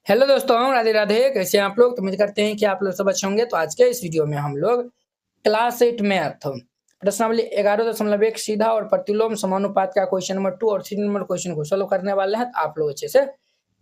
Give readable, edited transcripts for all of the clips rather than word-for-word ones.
Hello दोस्तों, राधे राधे। कैसे हैं आप लोग? तो उम्मीद करते हैं कि आप लोग सब अच्छे होंगे। तो आज के इस वीडियो में हम लोग क्लास 8 मैथ प्रश्नावली 11.1 सीधा और प्रतिलोम समानुपात का क्वेश्चन नंबर 2 और 3 नंबर क्वेश्चन को सोल्व करने वाले हैं। तो आप लोग अच्छे से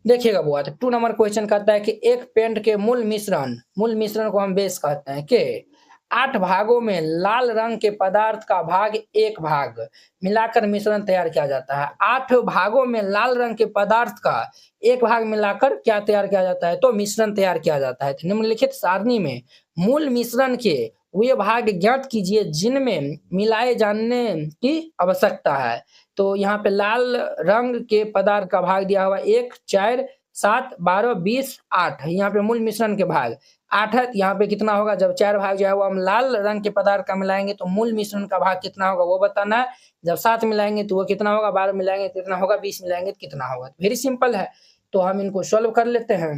देखिएगा। वो 2 नंबर क्वेश्चन कहता है कि एक पेंट के मूल मिश्रण को हम बेस कहते हैं कि 8 भागों में लाल रंग के पदार्थ का भाग 1 भाग मिलाकर मिश्रण तैयार किया जाता है। 8 भागों में लाल रंग के पदार्थ का 1 भाग मिलाकर क्या तैयार किया जाता है? तो मिश्रण तैयार किया जाता है। तो निम्नलिखित सारणी में मूल मिश्रण के वे भाग ज्ञात कीजिए जिनमें मिलाए जाने की आवश्यकता है। तो यहाँ पे लाल रंग के पदार्थ का भाग दिया हुआ 1, 4, 7, 12, 20, 8। यहाँ पे मूल मिश्रण के भाग 8 है। यहाँ पे कितना होगा? जब 4 भाग जो है वो हम लाल रंग के पदार्थ का मिलाएंगे तो मूल मिश्रण का भाग कितना होगा वो बताना है। जब 7 मिलाएंगे तो वो कितना होगा, 12 मिलाएंगे तो कितना होगा, 20 मिलाएंगे तो कितना होगा। वेरी सिंपल है। तो हम इनको सॉल्व कर लेते हैं।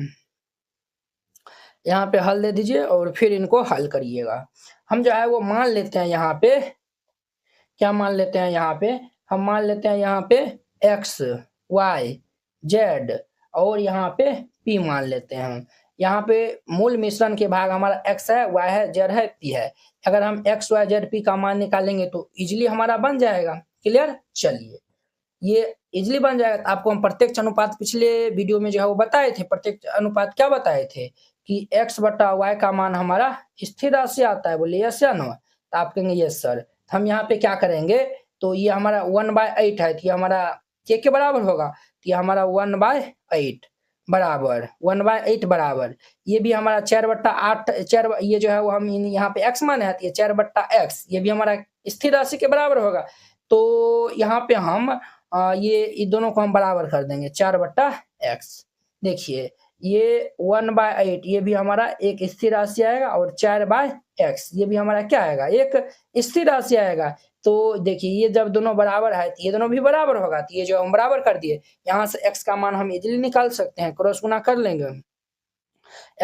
यहाँ पे हल दे दीजिए और फिर इनको हल करिएगा। हम जो है वो मान लेते हैं यहाँ पे, क्या मान लेते हैं यहाँ पे? हम मान लेते हैं यहाँ पे x, y, z और यहाँ पे p मान लेते हैं। यहाँ पे मूल मिश्रण के भाग हमारा x है, y है, z है, p है। अगर हम x, y, z, p का मान निकालेंगे तो इजिली हमारा बन जाएगा। क्लियर? चलिए, ये इजिली बन जाएगा। तो आपको हम प्रत्यक्ष अनुपात पिछले वीडियो में जो है वो बताए थे। प्रत्यक्ष अनुपात क्या बताए थे कि x बटा y का मान हमारा स्थिर राशि आता है। बोलिए यस या नो? तो आप कहेंगे यस सर। हम यहाँ पे क्या करेंगे? तो ये हमारा 1/8 है। तो ये हमारा के बराबर होगा। तो ये हमारा 1/8 बराबर 1/8 बराबर ये भी हमारा 4/8 4 ये जो है वो हम यहाँ पे x मान है। तो ये 4/x ये भी हमारा स्थिर राशि के बराबर होगा। तो यहाँ पे हम ये दोनों को हम बराबर कर देंगे 4/x। देखिए ये 1/8 ये भी हमारा एक स्थिर राशि आएगा और 4/x ये भी हमारा क्या आएगा, एक स्थिर राशि आएगा। तो देखिए ये जब दोनों बराबर है तो ये दोनों भी बराबर होगा। तो ये जो हम बराबर कर दिए, यहाँ से x का मान हम इजीली निकाल सकते हैं। क्रॉस गुना कर लेंगे।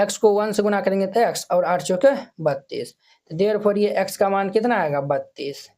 x को 1 से गुना करेंगे तो x और 8 चौके 32। तो देयरफॉर ये x का मान कितना आएगा? 32।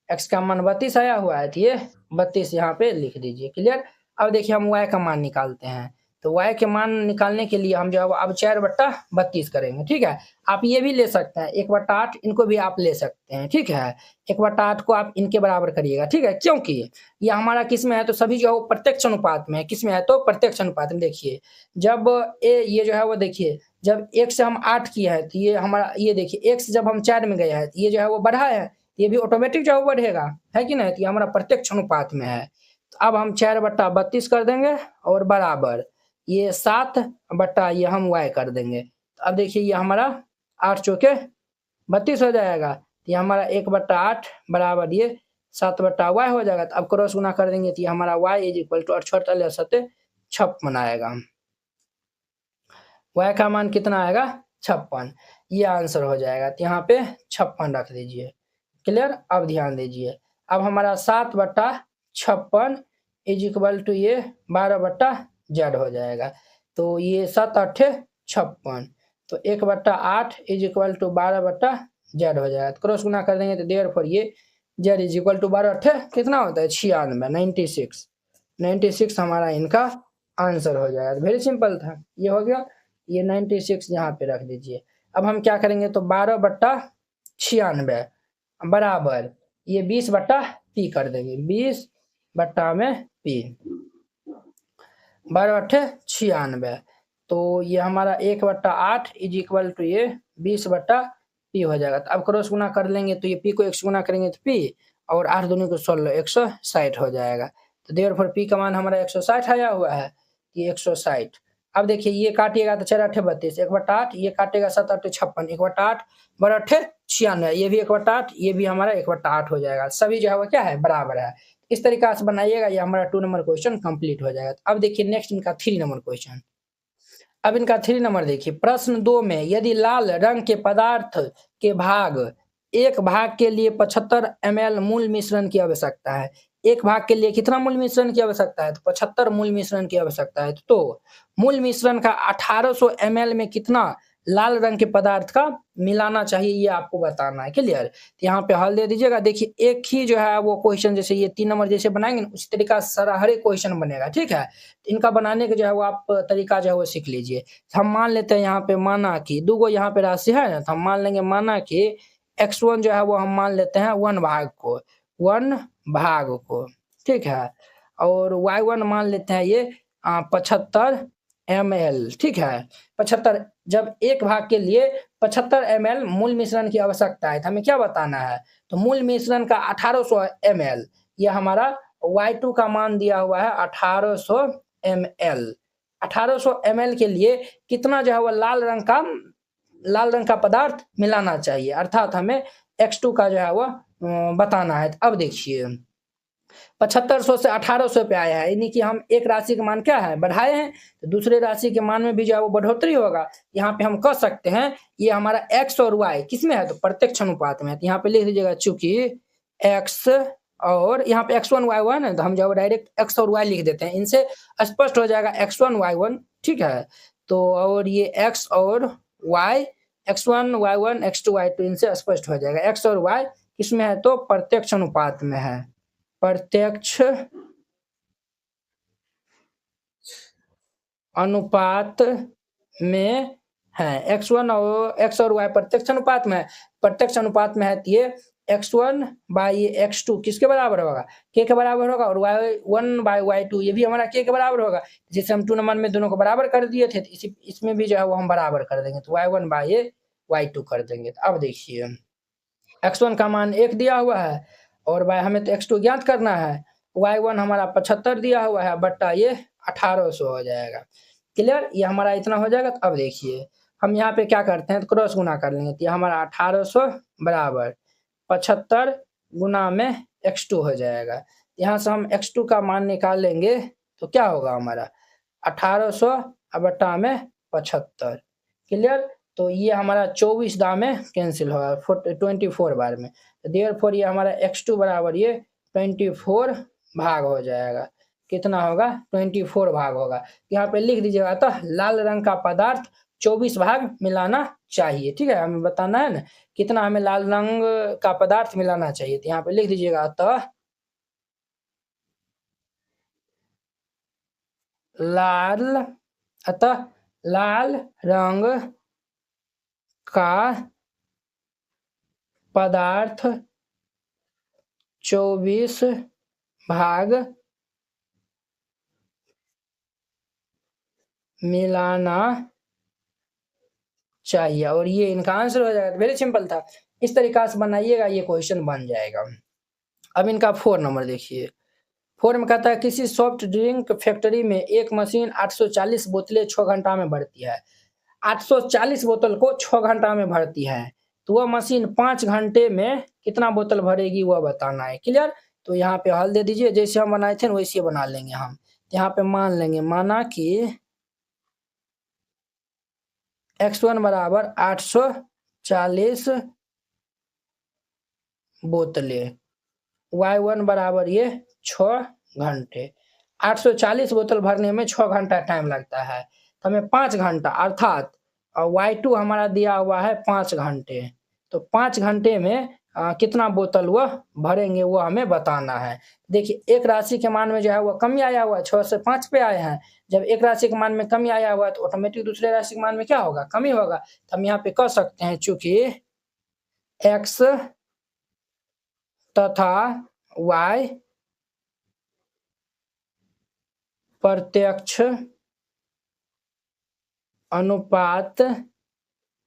x का मान 32 आया हुआ है। तो ये 32 यहाँ पे लिख दीजिए। क्लियर? अब देखिए हम y का मान निकालते हैं। तो y के मान निकालने के लिए हम जो है अब 4/32 करेंगे। ठीक है? आप ये भी ले सकते हैं 1/8, इनको भी आप ले सकते हैं। ठीक है? 1/8 को आप इनके बराबर करिएगा। ठीक है? क्योंकि ये हमारा किस में है? तो सभी जो है वो प्रत्यक्ष अनुपात में है। किस में है? तो प्रत्यक्ष अनुपात में। देखिए जब ये जो है वो देखिए जब 1 से हम 8 किए हैं तो ये हमारा ये देखिए 1 से जब हम 4 में गए हैं तो ये जो है वो बढ़ा है। ये भी ऑटोमेटिक जो बढ़ेगा, है कि नहीं? तो ये हमारा प्रत्यक्ष अनुपात में है। तो अब हम 4/32 कर देंगे और बराबर ये 7 बट्टा ये हम y कर देंगे। तो अब देखिए ये हमारा 8 चौके 32 हो जाएगा। तो ये हमारा 1/8 बराबर ये 7/y हो जाएगा। तो अब क्रॉस गुना कर देंगे तो ये हमारा y इज इक्वल टू 56 आएगा। y का मान कितना आएगा? 56। ये आंसर हो जाएगा। तो यहाँ पे 56 रख दीजिए। क्लियर? अब ध्यान दीजिए, अब हमारा 7/56 इज इक्वल टू ये 12/z हो जाएगा। तो ये 7 8 56, तो 1/8 इज इक्वल टू 12/z हो जाएगा। तो क्रॉस गुना कर देंगे तो देयरफॉर ये z इज इक्वल टू 12 8 कितना होता है? 96, 96 हमारा इनका आंसर हो जाएगा। वेरी सिंपल था, ये हो गया। ये 96 यहाँ पे रख दीजिए। अब हम क्या करेंगे? तो 12/96 बराबर ये 20/p कर देंगे। 20/p 12/96। तो ये हमारा 1/8 इज इक्वल टू ये 20/p हो जाएगा। तो अब क्रॉस गुना कर लेंगे तो ये p को 1 गुना करेंगे तो p और 8 दूनी को 16 160 हो जाएगा। तो देयरफॉर p का मान हमारा 160 आया हुआ है। ये 160। अब देखिए ये काटिएगा तो 4 8 32, 1/8 ये काटेगा 7 8 56, 1/8 12 8 96, ये भी 1/8 ये भी हमारा 1/8 हो जाएगा। सभी जो है वो क्या है? बराबर है। इस तरीका से बनाइएगा, ये हमारा 2 नंबर क्वेश्चन कंप्लीट हो जाएगा। अब देखिए नेक्स्ट इनका 3 नंबर क्वेश्चन। अब इनका 3 नंबर देखिए, प्रश्न 2 में यदि लाल रंग के पदार्थ के भाग एक भाग के लिए 75 ml मूल मिश्रण की आवश्यकता है। एक भाग के लिए कितना मूल मिश्रण की आवश्यकता है? तो 75 मूल मिश्रण की आवश्यकता है। तो मूल मिश्रण का 1800 ml में कितना लाल रंग के पदार्थ का मिलाना चाहिए, ये आपको बताना है। क्लियर? तो यहाँ पे हल दे दीजिएगा। देखिए एक ही जो है वो क्वेश्चन जैसे ये 3 नंबर जैसे बनाएंगे ना उसी तरीका से सारा हर एक क्वेश्चन बनेगा। ठीक है? इनका बनाने का जो है वो आप तरीका जो है वो सीख लीजिए। हम मान लेते हैं यहाँ पे माना कि 2 गो यहाँ पे राशि है ना, तो हम मान लेंगे माना कि x1 जो है वो हम मान लेते हैं 1 भाग को, 1 भाग को। ठीक है? और y1 मान लेते हैं ये 75 ml। ठीक है? 75, जब एक भाग के लिए 75 ml मूल मिश्रण की आवश्यकता है तो हमें क्या बताना है? तो मूल मिश्रण का 1800 ml, ये हमारा y2 का मान दिया हुआ है 1800 ml। 1800 ml के लिए कितना जो है वो लाल रंग का पदार्थ मिलाना चाहिए, अर्थात हमें x2 का जो है वो बताना है। अब देखिए 7500 से 1800 पे आया है, यानी कि हम एक राशि का मान क्या है बढ़ाए हैं, तो दूसरे राशि के मान में भी जो है वो बढ़ोतरी होगा। यहाँ पे हम कह सकते हैं ये हमारा x और y किस में है, तो प्रत्यक्ष अनुपात में है। तो यहाँ पे लिख दीजिएगा चूंकि x और यहाँ पे x1 y1 है तो हम जो डायरेक्ट x और y लिख देते हैं, इनसे स्पष्ट हो जाएगा x1 y1। ठीक है? तो और ये x और y, x1 y1 x2 y2 इनसे स्पष्ट हो जाएगा। x और y किसमें है, तो प्रत्यक्ष अनुपात में है, प्रत्यक्ष अनुपात में है। x1 और x और y प्रत्यक्ष अनुपात में है, प्रत्यक्ष अनुपात में है तो ये x1 बाई x2 किसके बराबर होगा, k के बराबर होगा, और y1 बाई y2 ये भी हमारा k के बराबर होगा। जैसे हम 2 नंबर में दोनों को बराबर कर दिए थे, तो इसमें भी जो है वो हम बराबर कर देंगे, तो y1 बाई y2 कर देंगे। तो अब देखिए x1 का मान 1 दिया हुआ है और y हमें तो x2 ज्ञात करना है, y1 हमारा 75 दिया हुआ है बट्टा ये 1800 हो जाएगा। क्लियर? ये हमारा इतना हो जाएगा। तो अब देखिए हम यहाँ पे क्या करते हैं, तो क्रॉस गुना कर लेंगे, तो ये हमारा 1800 बराबर 75 गुना में x2 हो जाएगा। यहाँ से हम x2 का मान निकाल लेंगे तो क्या होगा हमारा 1800 बट्टा में 75। क्लियर? तो ये हमारा 24 दाम में कैंसिल होगा 24 बार में, तो देयरफॉर ये हमारा x2 बराबर ये 24 भाग हो जाएगा। कितना होगा, 24 भाग होगा। यहाँ पे लिख दीजिएगा, तो लाल रंग का पदार्थ 24 भाग मिलाना चाहिए। ठीक है? हमें बताना है ना कितना हमें लाल रंग का पदार्थ मिलाना चाहिए, तो यहाँ पे लिख दीजिएगा, तो लाल रंग का पदार्थ 24 भाग मिलाना चाहिए, और ये इनका आंसर हो जाएगा। वेरी सिंपल था, इस तरीका से बनाइएगा, ये क्वेश्चन बन जाएगा। अब इनका 4 नंबर देखिए। 4 में कहता है किसी सॉफ्ट ड्रिंक फैक्ट्री में एक मशीन 840 बोतलें 6 घंटा में भरती है। 840 बोतल को 6 घंटा में भरती है, तो वह मशीन 5 घंटे में कितना बोतल भरेगी वह बताना है। क्लियर? तो यहाँ पे हल दे दीजिए, जैसे हम बनाए थे वैसे बना लेंगे हम। यहाँ पे मान लेंगे माना कि x1 बराबर 840 बोतलें, y1 बराबर ये 6 घंटे। 840 बोतल भरने में 6 घंटा टाइम लगता है, तो हमें 5 घंटा अर्थात y2 हमारा दिया हुआ है 5 घंटे, तो 5 घंटे में कितना बोतल वह भरेंगे वो हमें बताना है। देखिए एक राशि के मान में जो है वह कमी आया हुआ है, 6 से 5 पे आए हैं। जब एक राशि के मान में कमी आया हुआ है तो ऑटोमेटिक दूसरे राशि के मान में क्या होगा, कमी होगा। तो हम यहाँ पे कह सकते हैं चूंकि x तथा y प्रत्यक्ष अनुपात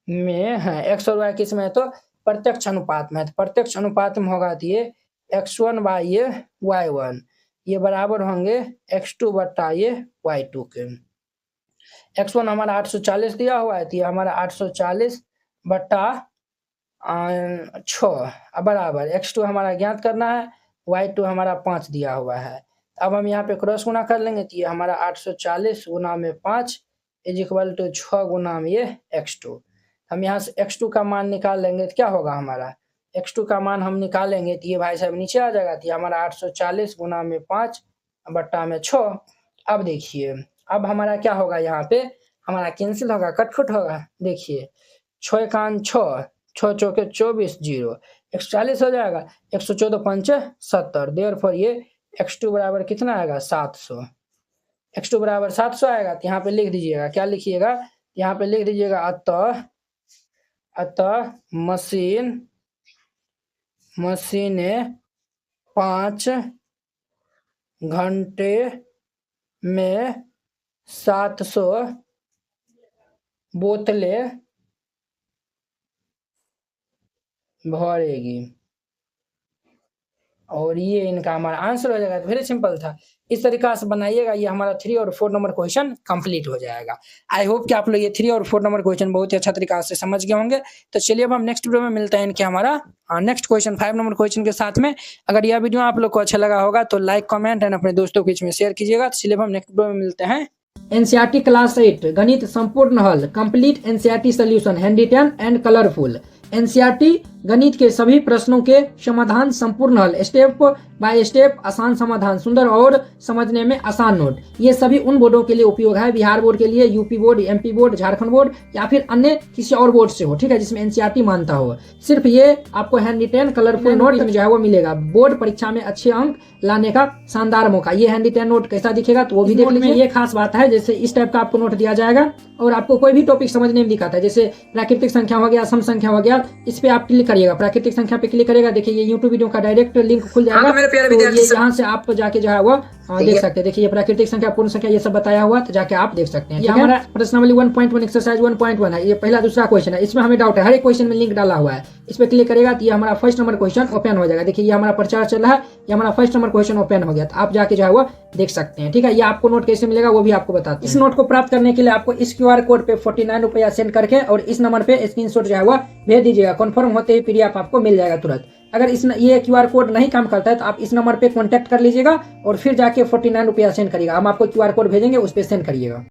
में है, x और y किस में है, तो प्रत्यक्ष अनुपात में है। तो प्रत्यक्ष अनुपात में होगा तो ये x1 बाई ये y1 ये बराबर होंगे x2 बट्टा ये y2 के। x1 हमारा 840 दिया हुआ है, तो ये हमारा 840 बट्टा 6 बराबर x2 हमारा ज्ञात करना है, y2 हमारा 5 दिया हुआ है। अब हम यहाँ पे क्रॉस गुना कर लेंगे, तो ये हमारा 840 गुना में 5 इज इक्वल टू 6 गुना में ये x2। हम यहाँ से x2 का मान निकाल लेंगे तो क्या होगा हमारा, x2 का मान हम निकालेंगे तो ये भाई साहब नीचे आ जाएगा, तो ये हमारा 840 गुना में 5 बट्टा में 6। अब देखिए अब हमारा क्या होगा, यहाँ पे हमारा कैंसिल होगा, कटफुट होगा। देखिए 6 एकान 6, 6 चौके 24, 0, 140 हो जाएगा। 114 पंचे 70, देयरफॉर ये x2 बराबर कितना आएगा 700। x2 बराबर 700 आएगा तो यहाँ पे लिख दीजिएगा, क्या लिखिएगा, यहाँ पे लिख दीजिएगा अतः मशीने 5 घंटे में 700 बोतलें भरेगी। और ये इनका हमारा आंसर हो जाएगा। तो वेरी सिंपल था, इस तरीका से बनाइएगा, ये हमारा 3 और 4 नंबर क्वेश्चन कंप्लीट हो जाएगा। आई होप कि आप लोग ये 3 और 4 नंबर क्वेश्चन बहुत ही अच्छा तरीका से समझ गए होंगे। तो चलिए अब हम नेक्स्ट वीडियो में मिलते हैं इनके हमारा नेक्स्ट क्वेश्चन 5 नंबर क्वेश्चन के साथ में। अगर यह वीडियो आप लोग को अच्छा लगा होगा तो लाइक, कमेंट एंड अपने दोस्तों के बीच में शेयर कीजिएगा। तो चलिए अब हम नेक्स्ट वीडियो में मिलते हैं। एनसीईआरटी क्लास 8 गणित संपूर्ण हल complete NCERT solution handwritten and colourful. NCERT गणित के सभी प्रश्नों के समाधान संपूर्ण हल, स्टेप बाय स्टेप आसान समाधान, सुंदर और समझने में आसान नोट। ये सभी उन बोर्डों के लिए उपयोग है, बिहार बोर्ड के लिए, UP board, MP board, Jharkhand board या फिर अन्य किसी और बोर्ड से हो, ठीक है, जिसमें एनसीईआरटी मानता हो। सिर्फ ये आपको हैंड रिटेन कलरफुल नोट जो है वो मिलेगा। बोर्ड परीक्षा में अच्छे अंक लाने का शानदार मौका। ये हैंड रिटेन नोट कैसा दिखेगा तो वो भी देख लीजिए। ये खास बात है, जैसे इस टाइप का आपको नोट दिया जाएगा और आपको कोई भी टॉपिक समझने में दिखाता है, जैसे प्राकृतिक संख्या हो गया, सम संख्या हो गया, इस पे आप क्लिक करिएगा, प्राकृतिक संख्या पे क्लिक करिएगा, देखिए ये यूट्यूब वीडियो का डायरेक्ट लिंक खुल जाएगा। तो ये यहाँ से आप जाके जो है वो देख सकते हैं। देखिए ये प्राकृतिक संख्या, पूर्ण संख्या, ये सब बताया हुआ, तो जाके आप देख सकते हैं। ये हमारा प्रश्नावली 1.1 एक्सरसाइज 1.1 है। ये पहला दूसरा क्वेश्चन है, इसमें हमें डाउट है, हर एक क्वेश्चन में लिंक डाला हुआ है। इस पे क्लिक करेगा तो ये हमारा फर्स्ट नंबर क्वेश्चन ओपन हो जाएगा। देखिए ये हमारा प्रचार चल रहा है, ये हमारा फर्स्ट नंबर क्वेश्चन ओपन हो गया, तो आप जाके जो है वो देख सकते हैं, ठीक है। ये आपको नोट कैसे मिलेगा वो भी आपको बताते हैं। इस नोट को प्राप्त करने के लिए आपको इस QR कोड पे 49 रुपया सेंड करके और इस नंबर पे स्क्रीनशॉट जो है वो भेज दीजिएगा। कन्फर्म होते ही PDF आपको मिल जाएगा तुरंत। अगर ये QR कोड नहीं काम करता है तो आप इस नंबर पे कांटेक्ट कर लीजिएगा और फिर जाके 49 रुपया सेंड करिएगा। हम आपको QR कोड भेजेंगे, उस पर सेंड करिएगा।